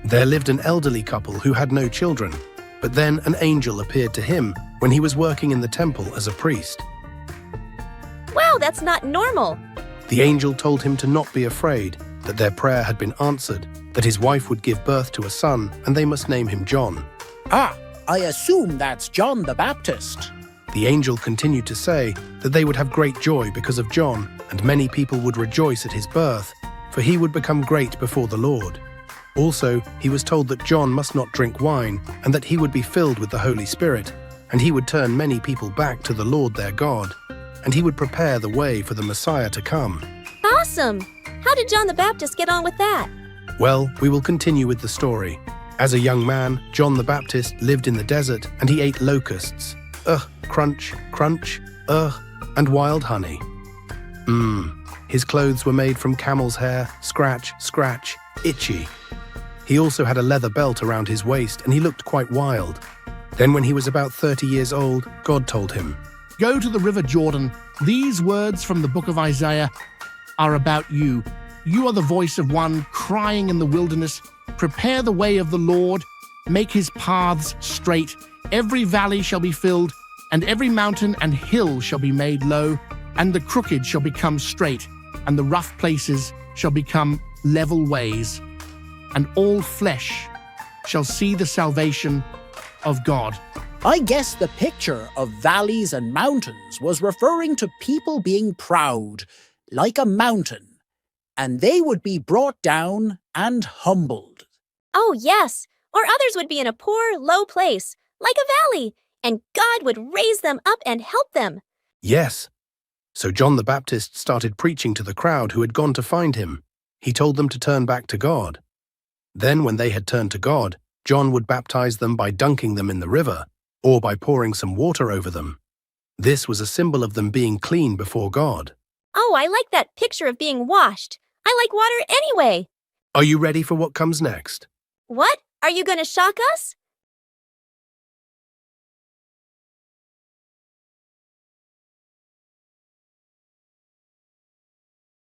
There lived an elderly couple who had no children, but then an angel appeared to him when he was working in the temple as a priest. Wow, that's not normal. The angel told him to not be afraid, that their prayer had been answered, that his wife would give birth to a son, and they must name him John. Ah, I assume that's John the Baptist. The angel continued to say that they would have great joy because of John, and many people would rejoice at his birth, for he would become great before the Lord. Also, he was told that John must not drink wine, and that he would be filled with the Holy Spirit, and he would turn many people back to the Lord their God, and he would prepare the way for the Messiah to come. Awesome! How did John the Baptist get on with that? Well, we will continue with the story. As a young man, John the Baptist lived in the desert, and he ate locusts. Crunch, crunch, and wild honey. His clothes were made from camel's hair, scratch, scratch, itchy. He also had a leather belt around his waist, and he looked quite wild. Then when he was about 30 years old, God told him, "Go to the river Jordan. These words from the book of Isaiah are about you. You are the voice of one crying in the wilderness, prepare the way of the Lord, make his paths straight. Every valley shall be filled, and every mountain and hill shall be made low, and the crooked shall become straight, and the rough places shall become level ways. And all flesh shall see the salvation of God." I guess the picture of valleys and mountains was referring to people being proud, like a mountain, and they would be brought down and humbled. Oh, yes. Or others would be in a poor, low place, like a valley, and God would raise them up and help them. Yes. So John the Baptist started preaching to the crowd who had gone to find him. He told them to turn back to God. Then when they had turned to God, John would baptize them by dunking them in the river, or by pouring some water over them. This was a symbol of them being clean before God. Oh, I like that picture of being washed. I like water anyway. Are you ready for what comes next? What? Are you going to shock us?